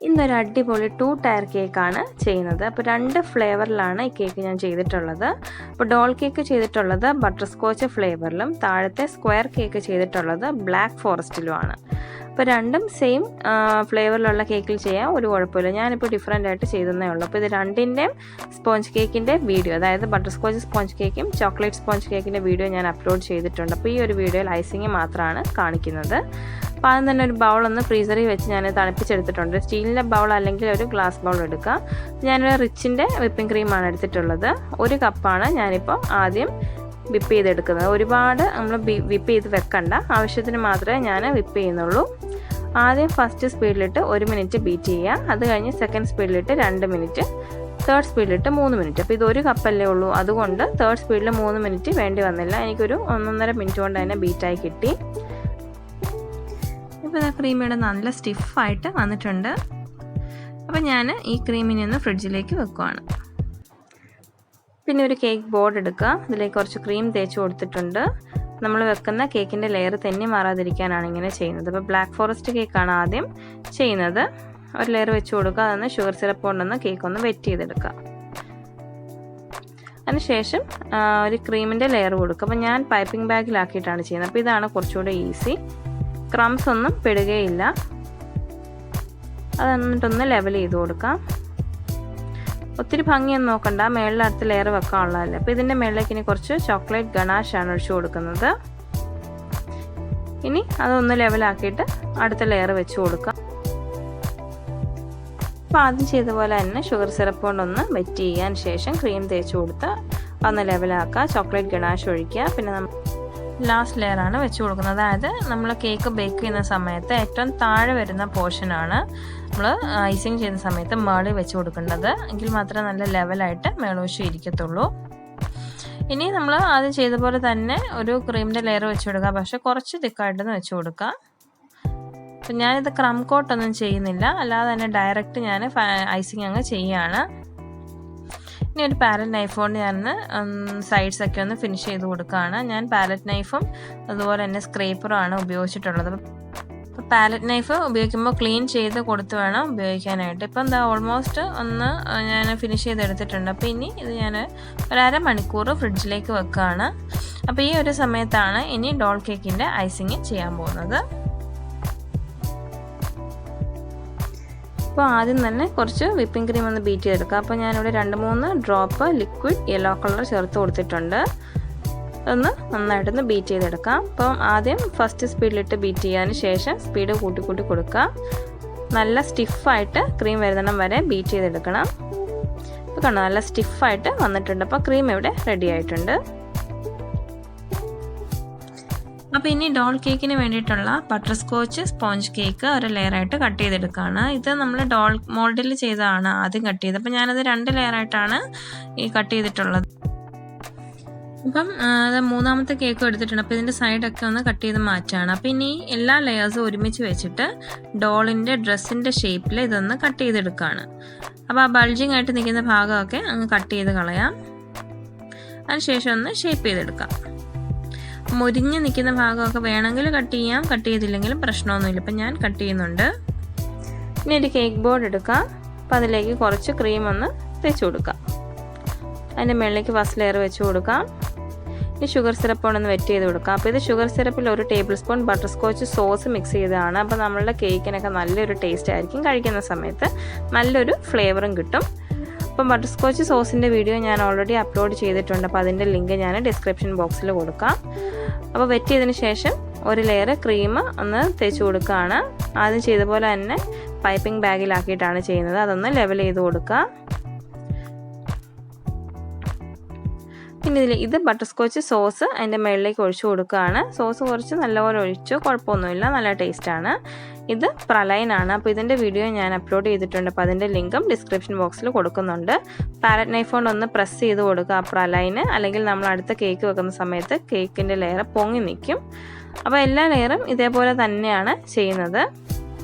ഇന്നൊരു അടിപൊളി 2 ടയർ കേക്കാണ് ചെയ്യുന്നത്. അപ്പോൾ 2 ഫ്ലേവറിലാണ് ഈ കേക്ക് ഞാൻ ചെയ്തിട്ടുള്ളത്. അപ്പോൾ ഡോൾ കേക്ക് ചെയ്തിട്ടുള്ളത് ബട്ടർസ്കോച്ച് ഫ്ലേവറിലും താഴത്തെ സ്ക്വയർ കേക്ക് ചെയ്തിട്ടുള്ളത് ബ്ലാക്ക് ഫോറസ്റ്റിലുമാണ്. അപ്പോൾ രണ്ടും സെയിം ഫ്ലേവറിലുള്ള കേക്കിൽ ചെയ്യാൻ ഒരു കുഴപ്പമില്ല. ഞാനിപ്പോൾ ഡിഫറെൻ്റ് ആയിട്ട് ചെയ്തതേ ഉള്ളൂ. അപ്പോൾ ഇത് രണ്ടിൻ്റെയും സ്പോഞ്ച് കേക്കിൻ്റെ വീഡിയോ, അതായത് ബട്ടർസ്കോച്ച് സ്പോഞ്ച് കേക്കും ചോക്ലേറ്റ് സ്പോഞ്ച് കേക്കിൻ്റെ വീഡിയോ ഞാൻ അപ്ലോഡ് ചെയ്തിട്ടുണ്ട്. അപ്പോൾ ഈ ഒരു വീഡിയോയിൽ ഐസിങ് മാത്രമാണ് കാണിക്കുന്നത്. അപ്പോൾ ആദ്യം തന്നെ ഒരു ബൗളൊന്ന് ഫ്രീസറിൽ വെച്ച് ഞാൻ തണുപ്പിച്ചെടുത്തിട്ടുണ്ട്. സ്റ്റീലിൻ്റെ ബൗൾ അല്ലെങ്കിൽ ഒരു ഗ്ലാസ് ബൗൾ എടുക്കുക. ഞാനൊരു റിച്ചിൻ്റെ വിപ്പിംഗ് ക്രീമാണ് എടുത്തിട്ടുള്ളത്. 1 കപ്പാണ് ഞാനിപ്പോൾ ആദ്യം വിപ്പ് ചെയ്തെടുക്കുന്നത്. ഒരുപാട് നമ്മൾ വിപ്പ് ചെയ്ത് വെക്കണ്ട, ആവശ്യത്തിന് മാത്രമേ ഞാൻ വിപ്പ് ചെയ്യുന്നുള്ളൂ. ആദ്യം ഫസ്റ്റ് സ്പീഡിലിട്ട് 1 മിനിറ്റ് ബീറ്റ് ചെയ്യുക. അത് കഴിഞ്ഞ് സെക്കൻഡ് സ്പീഡിലിട്ട് 2 മിനിറ്റ്, തേർഡ് സ്പീഡിലിട്ട് 3 മിനിറ്റ്. അപ്പോൾ ഇത് 1 കപ്പല്ലേ ഉള്ളൂ, അതുകൊണ്ട് തേർഡ് സ്പീഡിൽ 3 മിനിറ്റ് വേണ്ടി വന്നില്ല. എനിക്കൊരു 1.5 മിനിറ്റ് കൊണ്ട് തന്നെ ബീറ്റായി കിട്ടി. ഇപ്പോൾ ക്രീമിയുടെ നല്ല സ്റ്റിഫായിട്ട് വന്നിട്ടുണ്ട്. അപ്പോൾ ഞാൻ ഈ ക്രീമിനെ ഒന്ന് ഫ്രിഡ്ജിലേക്ക് വെക്കുവാണ്. പിന്നെ ഒരു കേക്ക് ബോർഡ് എടുക്കുക. ഇതിലേക്ക് കുറച്ച് ക്രീം തേച്ച് കൊടുത്തിട്ടുണ്ട്. നമ്മൾ വെക്കുന്ന കേക്കിൻ്റെ ലെയർ തെന്നി മാറാതിരിക്കാനാണ് ഇങ്ങനെ ചെയ്യുന്നത്. അപ്പോൾ ബ്ലാക്ക് ഫോറസ്റ്റ് കേക്കാണ് ആദ്യം ചെയ്യുന്നത്. ഒരു ലെയർ വെച്ച് കൊടുക്കുക. അതൊന്ന് ഷുഗർ സിറപ്പ് കൊണ്ടൊന്ന് കേക്ക് ഒന്ന് വെറ്റ് ചെയ്തെടുക്കുക. അതിനുശേഷം ഒരു ക്രീമിൻ്റെ ലെയർ കൊടുക്കുക. അപ്പോൾ ഞാൻ പൈപ്പിംഗ് ബാഗിലാക്കിയിട്ടാണ് ചെയ്യുന്നത്. അപ്പോൾ ഇതാണ് കുറച്ചുകൂടെ ഈസി. ക്രംസ് ഒന്നും പെടുകയില്ല. അത് എന്നിട്ടൊന്ന് ലെവൽ ചെയ്ത് കൊടുക്കാം. ഒത്തിരി ഭംഗിയൊന്നും നോക്കണ്ട, മേളിൽ അടുത്ത ലെയർ വെക്കാനുള്ളതല്ലേ. അപ്പോൾ ഇതിൻ്റെ മേളിലേക്ക് ഇനി കുറച്ച് ചോക്ലേറ്റ് ഗനാഷാണ് ഒഴിച്ചു കൊടുക്കുന്നത്. ഇനി അതൊന്ന് ലെവലാക്കിയിട്ട് അടുത്ത ലെയർ വെച്ച് കൊടുക്കാം. അപ്പോൾ ആദ്യം ചെയ്ത പോലെ തന്നെ ഷുഗർ സിറപ്പ് കൊണ്ടൊന്ന് വെറ്റ് ചെയ്യാൻ ശേഷം ക്രീം തേച്ച് കൊടുത്ത് ഒന്ന് ലെവലാക്കുക. ചോക്ലേറ്റ് ഗനാഷ് ഒഴിക്കുക. പിന്നെ ലാസ്റ്റ് ലെയറാണ് വെച്ച് കൊടുക്കുന്നത്. അതായത് നമ്മൾ കേക്ക് ബേക്ക് ചെയ്യുന്ന സമയത്ത് ഏറ്റവും താഴെ വരുന്ന പോർഷനാണ് നമ്മൾ ഐസിങ് ചെയ്യുന്ന സമയത്ത് മേളിൽ വെച്ച് കൊടുക്കേണ്ടത്. എങ്കിൽ മാത്രമേ നല്ല ലെവലായിട്ട് മേളുവശം ഇരിക്കത്തുള്ളൂ. ഇനി നമ്മൾ ആദ്യം ചെയ്ത പോലെ തന്നെ ഒരു ക്രീമിൻ്റെ ലെയർ വെച്ച് കൊടുക്കുക, പക്ഷെ കുറച്ച് തിക്കായിട്ടൊന്ന് വെച്ച് കൊടുക്കുക. അപ്പം ഞാനിത് ക്രം കോട്ടൊന്നും ചെയ്യുന്നില്ല, അല്ലാതെ തന്നെ ഡയറക്റ്റ് ഞാൻ ഐസിങ് അങ്ങ് ചെയ്യുകയാണ്. ഇനി ഒരു പാലറ്റ് നൈഫ് കൊണ്ട് ഞാൻ സൈഡ്സൊക്കെ ഒന്ന് ഫിനിഷ് ചെയ്ത് കൊടുക്കുകയാണ്. ഞാൻ പാലറ്റ് നൈഫും അതുപോലെ തന്നെ സ്ക്രേപ്പറുമാണ് ഉപയോഗിച്ചിട്ടുള്ളത്. അപ്പോൾ പാലറ്റ് നൈഫ് ഉപയോഗിക്കുമ്പോൾ ക്ലീൻ ചെയ്ത് കൊടുത്ത് വേണം ഉപയോഗിക്കാനായിട്ട്. ഇപ്പം എന്താ ഓൾമോസ്റ്റ് ഒന്ന് ഞാൻ ഫിനിഷ് ചെയ്തെടുത്തിട്ടുണ്ട്. അപ്പോൾ ഇനി ഇത് ഞാൻ ഒരു 1/2 മണിക്കൂർ ഫ്രിഡ്ജിലേക്ക് വെക്കുകയാണ്. അപ്പോൾ ഈ ഒരു സമയത്താണ് ഇനി ഡോൾ കേക്കിൻ്റെ ഐസിങ് ചെയ്യാൻ പോകുന്നത്. അപ്പോൾ ആദ്യം തന്നെ കുറച്ച് വിപ്പിംഗ് ക്രീം ഒന്ന് ബീറ്റ് ചെയ്തെടുക്കുക. അപ്പോൾ ഞാനിവിടെ 2-3 ഡ്രോപ്പ് ലിക്വിഡ് യെല്ലോ കളർ ചേർത്ത് കൊടുത്തിട്ടുണ്ട്. ഒന്ന് നന്നായിട്ടൊന്ന് ബീറ്റ് ചെയ്തെടുക്കാം. അപ്പം ആദ്യം ഫസ്റ്റ് സ്പീഡിലിട്ട് ബീറ്റ് ചെയ്യാൻ ശേഷം സ്പീഡ് കൂട്ടി കൊടുക്കുക. നല്ല സ്റ്റിഫായിട്ട് ക്രീം വരുന്നിടം വരെ ബീറ്റ് ചെയ്തെടുക്കണം. ഇപ്പോൾ കണ്ടോ, നല്ല സ്റ്റിഫായിട്ട് വന്നിട്ടുണ്ട്. അപ്പോൾ ക്രീം ഇവിടെ റെഡി ആയിട്ടുണ്ട്. അപ്പോൾ ഇനി ഡോൾ കേക്കിന് വേണ്ടിയിട്ടുള്ള ബട്ടർസ്കോച്ച് സ്പോഞ്ച് കേക്ക് ഒരു ലെയറായിട്ട് കട്ട് ചെയ്തെടുക്കുകയാണ്. ഇത് നമ്മൾ ഡോൾ മോൾഡിൽ ചെയ്തതാണ് ആദ്യം കട്ട് ചെയ്തത്. അപ്പോൾ ഞാനത് 2 ലെയറായിട്ടാണ് ഈ കട്ട് ചെയ്തിട്ടുള്ളത്. അപ്പം അത് 3ാമത്തെ കേക്കും എടുത്തിട്ടുണ്ട്. അപ്പോൾ ഇതിൻ്റെ സൈഡൊക്കെ ഒന്ന് കട്ട് ചെയ്ത് മാറ്റുകയാണ്. അപ്പോൾ ഇനി എല്ലാ ലെയേഴ്സും ഒരുമിച്ച് വെച്ചിട്ട് ഡോളിൻ്റെ ഡ്രസ്സിൻ്റെ ഷേപ്പിൽ ഇതൊന്ന് കട്ട് ചെയ്തെടുക്കുകയാണ്. അപ്പോൾ ആ ബൾജിങ് ആയിട്ട് നിൽക്കുന്ന ഭാഗമൊക്കെ അങ്ങ് കട്ട് ചെയ്ത് കളയാം. അതിനുശേഷം ഒന്ന് ഷേപ്പ് ചെയ്തെടുക്കാം. മുരിഞ്ഞ് നിൽക്കുന്ന ഭാഗമൊക്കെ വേണമെങ്കിൽ കട്ട് ചെയ്യാം, കട്ട് ചെയ്തില്ലെങ്കിലും പ്രശ്നമൊന്നുമില്ല. ഇപ്പം ഞാൻ കട്ട് ചെയ്യുന്നുണ്ട്. ഇനി ഒരു കേക്ക് ബോർഡ് എടുക്കാം. അപ്പോൾ അതിലേക്ക് കുറച്ച് ക്രീം ഒന്ന് തേച്ച് കൊടുക്കാം. അതിൻ്റെ മുകളിലേക്ക് ഫസ്റ്റ് ലെയർ വെച്ച് കൊടുക്കാം. ഇനി ഷുഗർ സിറപ്പ് കൊണ്ടൊന്ന് വെറ്റ് ചെയ്ത് കൊടുക്കാം. അപ്പോൾ ഇത് ഷുഗർ സിറപ്പിൽ 1 tablespoon butterscotch sauce mix ചെയ്തതാണ്. അപ്പോൾ നമ്മളുടെ കേക്കിനൊക്കെ നല്ലൊരു ടേസ്റ്റ് ആയിരിക്കും. കഴിക്കുന്ന സമയത്ത് നല്ലൊരു ഫ്ലേവറും കിട്ടും. അപ്പം ബട്ടർസ്കോച്ച് സോസിൻ്റെ വീഡിയോ ഞാൻ ഓൾറെഡി അപ്ലോഡ് ചെയ്തിട്ടുണ്ട്. അപ്പോൾ അതിൻ്റെ ലിങ്ക് ഞാൻ ഡിസ്ക്രിപ്ഷൻ ബോക്സിൽ കൊടുക്കാം. അപ്പോൾ വെറ്റ് ചെയ്തതിന് ശേഷം ഒരു ലെയർ ക്രീം ഒന്ന് തേച്ച് കൊടുക്കുകയാണ്. ആദ്യം ചെയ്ത പോലെ തന്നെ പൈപ്പിംഗ് ബാഗിലാക്കിയിട്ടാണ് ചെയ്യുന്നത്. അതൊന്ന് ലെവൽ ചെയ്ത് കൊടുക്കുക. പിന്നെ ഇത് ബട്ടർസ്കോച്ച് സോസ് അതിൻ്റെ മുകളിലേക്ക് ഒഴിച്ചു കൊടുക്കുകയാണ്. സോസ് കുറച്ച് നല്ലപോലെ ഒഴിച്ചു, കുഴപ്പമൊന്നുമില്ല, നല്ല ടേസ്റ്റാണ്. ഇത് പ്രലൈനാണ്. അപ്പോൾ ഇതിൻ്റെ വീഡിയോ ഞാൻ അപ്ലോഡ് ചെയ്തിട്ടുണ്ട്. അപ്പോൾ അതിൻ്റെ ലിങ്കും ഡിസ്ക്രിപ്ഷൻ ബോക്സിൽ കൊടുക്കുന്നുണ്ട്. പാലറ്റ് നൈഫ് കൊണ്ട് ഒന്ന് പ്രസ് ചെയ്ത് കൊടുക്കുക ആ പ്രലൈന്, അല്ലെങ്കിൽ നമ്മൾ അടുത്ത കേക്ക് വെക്കുന്ന സമയത്ത് കേക്കിൻ്റെ ലെയർ പൊങ്ങി നിൽക്കും. അപ്പോൾ എല്ലാ ലെയറും ഇതേപോലെ തന്നെയാണ് ചെയ്യുന്നത്.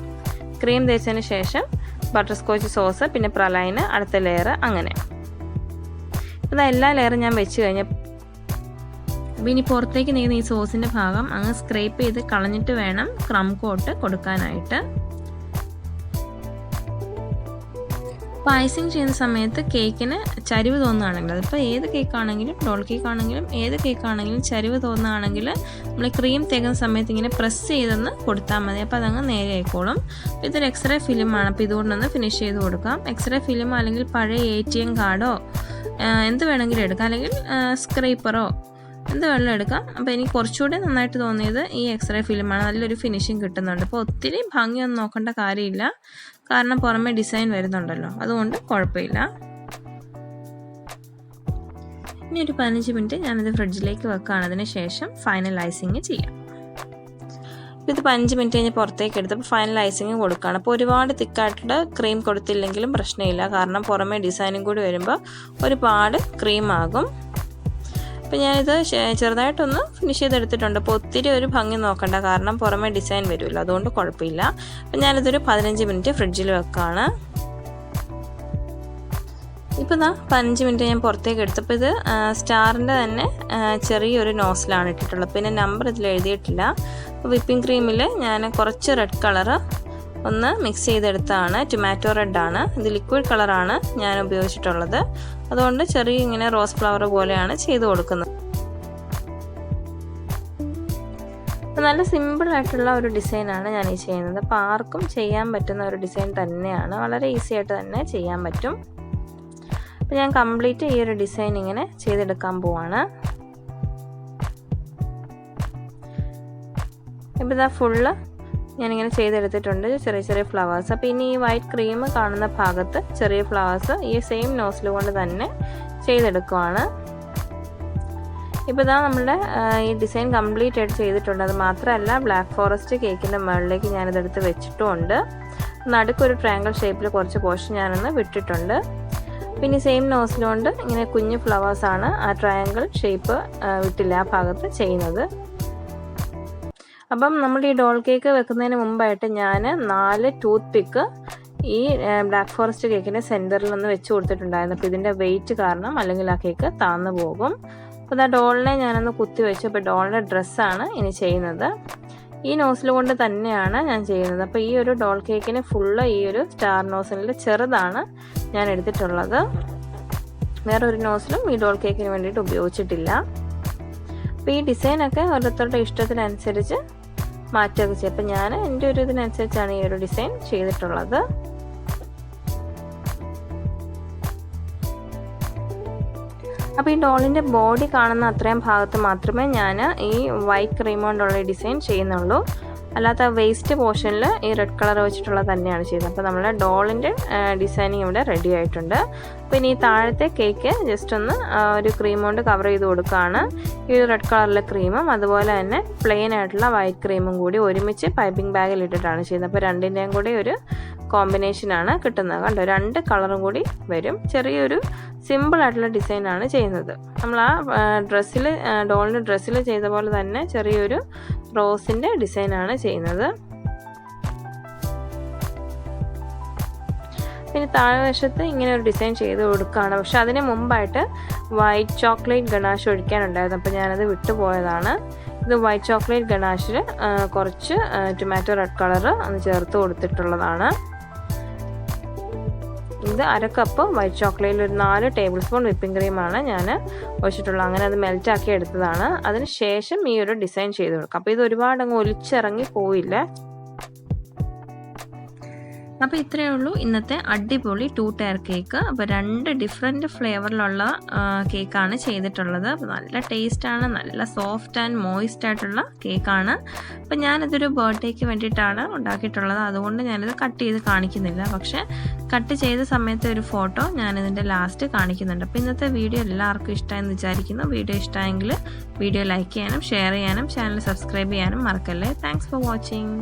ക്രീം തേച്ചതിന് ശേഷം ബട്ടർസ്കോച്ച് സോസ്, പിന്നെ പ്രലൈന്, അടുത്ത ലെയർ, അങ്ങനെ. അപ്പോൾ എല്ലാ ലെയറും ഞാൻ വെച്ച് കഴിഞ്ഞാൽ അപ്പോൾ ഇനി പുറത്തേക്ക് നീങ്ങുന്ന ഈ സോസിൻ്റെ ഭാഗം അങ്ങ് സ്ക്രേപ്പ് ചെയ്ത് കളഞ്ഞിട്ട് വേണം ക്രം കോട്ട് കൊടുക്കാനായിട്ട്. അപ്പോൾ ഐസിങ് ചെയ്യുന്ന സമയത്ത് കേക്കിന് ചരിവ് തോന്നുകയാണെങ്കിൽ, അതിപ്പോൾ ഏത് കേക്കാണെങ്കിലും ഡോൾ കേക്കാണെങ്കിലും ഏത് കേക്കാണെങ്കിലും ചരിവ് തോന്നുകയാണെങ്കിൽ നമ്മൾ ക്രീം തേക്കുന്ന സമയത്ത് ഇങ്ങനെ പ്രസ് ചെയ്തൊന്ന് കൊടുത്താൽ മതി. അപ്പോൾ അതങ്ങ് നേരെ ആയിക്കോളും. ഇതൊരു എക്സ്റേ ഫിലിമാണ്. അപ്പോൾ ഇതുകൊണ്ടൊന്ന് ഫിനിഷ് ചെയ്ത് കൊടുക്കാം. എക്സ്റേ ഫിലിമോ അല്ലെങ്കിൽ പഴയ ATM കാർഡോ എന്ത് വേണമെങ്കിലും എടുക്കാം, അല്ലെങ്കിൽ സ്ക്രൈപ്പറോ എന്ത് വേണമെങ്കിലും എടുക്കാം. അപ്പോൾ എനിക്ക് കുറച്ചുകൂടി നന്നായിട്ട് തോന്നിയത് ഈ എക്സ്റേ ഫിലിമാണ്. നല്ലൊരു ഫിനിഷിങ് കിട്ടുന്നുണ്ട്. അപ്പോൾ ഒത്തിരി ഭംഗിയൊന്നും നോക്കേണ്ട കാര്യമില്ല, കാരണം പുറമേ ഡിസൈൻ വരുന്നുണ്ടല്ലോ, അതുകൊണ്ട് കുഴപ്പമില്ല. ഇനി ഒരു 15 മിനിറ്റ് ഞാനത് ഫ്രിഡ്ജിലേക്ക് വെക്കുകയാണ്. അതിന് ശേഷം ഫൈനൽ ഐസിങ് ചെയ്യാം. അപ്പോൾ ഇത് 15 മിനിറ്റ് കഴിഞ്ഞ് പുറത്തേക്ക് എടുത്തപ്പോൾ ഫൈനൽ ഐസിങ് കൊടുക്കുകയാണ്. അപ്പോൾ ഒരുപാട് തിക്കായിട്ട് ക്രീം കൊടുത്തില്ലെങ്കിലും പ്രശ്നമില്ല, കാരണം പുറമേ ഡിസൈനും കൂടി വരുമ്പോൾ ഒരുപാട് ക്രീം ആകും. അപ്പോൾ ഞാനിത് ചെറുതായിട്ടൊന്ന് ഫിനിഷ് ചെയ്തെടുത്തിട്ടുണ്ട്. അപ്പോൾ ഒത്തിരി ഒരു ഭംഗി നോക്കണ്ട, കാരണം പുറമേ ഡിസൈൻ വരുമല്ലോ, അതുകൊണ്ട് കുഴപ്പമില്ല. അപ്പോൾ ഞാനിതൊരു 15 മിനിറ്റ് ഫ്രിഡ്ജിൽ വെക്കുകയാണ്. ഇപ്പോൾ 15 മിനിറ്റ് ഞാൻ പുറത്തേക്ക് എടുത്തപ്പോൾ ഇത് സ്റ്റാറിൻ്റെ തന്നെ ചെറിയൊരു നോസിലാണ് ഇട്ടിട്ടുള്ളത്. പിന്നെ നമ്പർ ഇതിൽ എഴുതിയിട്ടില്ല. അപ്പോൾ വിപ്പിംഗ് ക്രീമിൽ ഞാൻ കുറച്ച് റെഡ് കളറ് ഒന്ന് മിക്സ് ചെയ്തെടുത്താണ്. ടൊമാറ്റോ റെഡാണ് ഇത്, ലിക്വിഡ് കളറാണ് ഞാൻ ഉപയോഗിച്ചിട്ടുള്ളത്. അതുകൊണ്ട് ചെറിയ ഇങ്ങനെ റോസ് ഫ്ലവർ പോലെയാണ് ചെയ്ത് കൊടുക്കുന്നത്. നല്ല സിമ്പിളായിട്ടുള്ള ഒരു ഡിസൈനാണ് ഞാൻ ഈ ചെയ്യുന്നത്. അപ്പോൾ ആർക്കും ചെയ്യാൻ പറ്റുന്ന ഒരു ഡിസൈൻ തന്നെയാണ്, വളരെ ഈസി ആയിട്ട് തന്നെ ചെയ്യാൻ പറ്റും. അപ്പോൾ ഞാൻ കംപ്ലീറ്റ് ഈ ഒരു ഡിസൈൻ ഇങ്ങനെ ചെയ്തെടുക്കാൻ പോവാണ്. ഇപ്പോൾ ഇതാ ഫുള്ള് ഞാനിങ്ങനെ ചെയ്തെടുത്തിട്ടുണ്ട്, ചെറിയ ചെറിയ ഫ്ലവേഴ്സ്. അപ്പോൾ ഇനി ഈ വൈറ്റ് ക്രീം കാണുന്ന ഭാഗത്ത് ചെറിയ ഫ്ലവേഴ്സ് ഈ സെയിം നോസിൽ കൊണ്ട് തന്നെ ചെയ്തെടുക്കുവാണ്. ഇപ്പോൾ ഇതാ നമ്മുടെ ഈ ഡിസൈൻ കംപ്ലീറ്റ് ആയിട്ട് ചെയ്തിട്ടുണ്ട്. അത് മാത്രമല്ല ബ്ലാക്ക് ഫോറസ്റ്റ് കേക്കിൻ്റെ മുകളിലേക്ക് ഞാനിതെടുത്ത് വെച്ചിട്ടുമുണ്ട്. നടുക്കൊരു ട്രയാങ്കിൾ ഷേപ്പിൽ കുറച്ച് പോർഷൻ ഞാനൊന്ന് വിട്ടിട്ടുണ്ട്. പിന്നെ സെയിം നോസിലുകൊണ്ട് ഇങ്ങനെ കുഞ്ഞു ഫ്ലവേഴ്സാണ് ആ ട്രയാങ്കിൾ ഷേപ്പ് വിട്ടില്ല ആ ഭാഗത്ത് ചെയ്യുന്നത്. അപ്പം നമ്മൾ ഈ ഡോൾ കേക്ക് വെക്കുന്നതിന് മുമ്പായിട്ട് ഞാൻ 4 ടൂത്ത് പിക്ക് ഈ ബ്ലാക്ക് ഫോറസ്റ്റ് കേക്കിൻ്റെ സെൻറ്ററിൽ ഒന്ന് വെച്ച് കൊടുത്തിട്ടുണ്ടായിരുന്നു. അപ്പോൾ ഇതിൻ്റെ വെയിറ്റ് കാരണം അല്ലെങ്കിൽ ആ കേക്ക് താന്നു പോകും. അപ്പോൾ ആ ഡോളിനെ ഞാനൊന്ന് കുത്തി വെച്ചു. അപ്പോൾ ഡോളിൻ്റെ ഡ്രസ്സാണ് ഇനി ചെയ്യുന്നത്. ഈ നോസിൽ കൊണ്ട് തന്നെയാണ് ഞാൻ ചെയ്യുന്നത്. അപ്പോൾ ഈ ഒരു ഡോൾ കേക്കിന് ഫുള്ള് ഈ ഒരു സ്റ്റാർ നോസിലിൽ ചെറുതാണ് ഞാൻ എടുത്തിട്ടുള്ളത്. വേറെ ഒരു നോസിലും ഈ ഡോൾ കേക്കിന് വേണ്ടിയിട്ട് ഉപയോഗിച്ചിട്ടില്ല. അപ്പോൾ ഈ ഡിസൈനൊക്കെ ഓരോരുത്തരുടെ ഇഷ്ടത്തിനനുസരിച്ച് മാറ്റുകയൊക്കെ ചെയ്യും. അപ്പോൾ ഞാൻ എൻ്റെ ഒരു ഇതിനനുസരിച്ചാണ് ഈ ഒരു ഡിസൈൻ ചെയ്തിട്ടുള്ളത്. അപ്പോൾ ഈ ഡോളിൻ്റെ ബോഡി കാണുന്ന അത്രയും ഭാഗത്ത് മാത്രമേ ഞാൻ ഈ വൈറ്റ് ക്രീം കൊണ്ടുള്ള ഡിസൈൻ ചെയ്യുന്നുള്ളൂ. അല്ലാത്ത വേസ്റ്റ് പോർഷനിൽ ഈ റെഡ് കളർ വെച്ചിട്ടുള്ളത് തന്നെയാണ് ചെയ്യുന്നത്. അപ്പോൾ നമ്മുടെ ഡോളിൻ്റെ ഡിസൈനിങ് ഇവിടെ റെഡി ആയിട്ടുണ്ട്. അപ്പോൾ ഇനി ഈ താഴത്തെ കേക്ക് ജസ്റ്റ് ഒന്ന് ഒരു ക്രീം കൊണ്ട് കവർ ചെയ്ത് കൊടുക്കുകയാണ്. ഈ റെഡ് കളറിലെ ക്രീമും അതുപോലെ തന്നെ പ്ലെയിൻ ആയിട്ടുള്ള വൈറ്റ് ക്രീമും കൂടി ഒരുമിച്ച് പൈപ്പിംഗ് ബാഗിൽ ഇട്ടിട്ടാണ് ചെയ്യുന്നത്. അപ്പോൾ രണ്ടിൻ്റെയും കൂടി ഒരു കോമ്പിനേഷനാണ് കിട്ടുന്നത്. കണ്ടോ, 2 കളറും കൂടി വരും. ചെറിയൊരു സിമ്പിളായിട്ടുള്ള ഡിസൈനാണ് ചെയ്യുന്നത്. നമ്മൾ ആ ഡ്രസ്സിൽ ഡോളിൻ്റെ ഡ്രസ്സിൽ ചെയ്ത പോലെ തന്നെ ചെറിയൊരു റോസിൻ്റെ ഡിസൈനാണ് ചെയ്യുന്നത്. പിന്നെ താഴ്വശത്ത് ഇങ്ങനെ ഒരു ഡിസൈൻ ചെയ്ത് കൊടുക്കുകയാണ്. പക്ഷെ അതിന് മുമ്പായിട്ട് വൈറ്റ് ചോക്ലേറ്റ് ഗനാഷ് ഒഴിക്കാനുണ്ടായിരുന്നു. അപ്പോൾ ഞാനത് വിട്ടുപോയതാണ്. ഇത് വൈറ്റ് ചോക്ലേറ്റ് ഗനാഷിൽ കുറച്ച് ടൊമാറ്റോ റെഡ് കളറ് ഒന്ന് ചേർത്ത് കൊടുത്തിട്ടുള്ളതാണ്. ഇത് 1/2 കപ്പ് വൈറ്റ് ചോക്ലേറ്റിൽ ഒരു 4 ടേബിൾ സ്പൂൺ വിപ്പിംഗ് ക്രീമാണ് ഞാൻ ഒഴിച്ചിട്ടുള്ളത്. അങ്ങനെ അത് മെൽറ്റാക്കി എടുത്തതാണ്. അതിന് ശേഷം ഈ ഒരു ഡിസൈൻ ചെയ്ത് കൊടുക്കാം. അപ്പോൾ ഇത് ഒരുപാട് അങ്ങ് ഒലിച്ചിറങ്ങി പോയില്ല. അപ്പോൾ ഇത്രയേ ഉള്ളൂ ഇന്നത്തെ അടിപൊളി 2 ടയർ കേക്ക്. അപ്പോൾ 2 ഡിഫറെൻറ്റ് ഫ്ലേവറിലുള്ള കേക്കാണ് ചെയ്തിട്ടുള്ളത്. അപ്പോൾ നല്ല ടേസ്റ്റാണ്, നല്ല സോഫ്റ്റ് ആൻഡ് മോയിസ്റ്റ് ആയിട്ടുള്ള കേക്കാണ്. അപ്പോൾ ഞാനിതൊരു ബർത്ത്ഡേക്ക് വേണ്ടിയിട്ടാണ് ഉണ്ടാക്കിയിട്ടുള്ളത്. അതുകൊണ്ട് ഞാനിത് കട്ട് ചെയ്ത് കാണിക്കുന്നില്ല. പക്ഷേ കട്ട് ചെയ്ത സമയത്ത് ഒരു ഫോട്ടോ ഞാനിതിൻ്റെ ലാസ്റ്റ് കാണിക്കുന്നുണ്ട്. അപ്പോൾ ഇന്നത്തെ വീഡിയോ എല്ലാവർക്കും ഇഷ്ടമായെന്ന് വിചാരിക്കുന്നു. വീഡിയോ ഇഷ്ടമായെങ്കിൽ വീഡിയോ ലൈക്ക് ചെയ്യാനും ഷെയർ ചെയ്യാനും ചാനൽ സബ്സ്ക്രൈബ് ചെയ്യാനും മറക്കല്ലേ. Thanks for watching.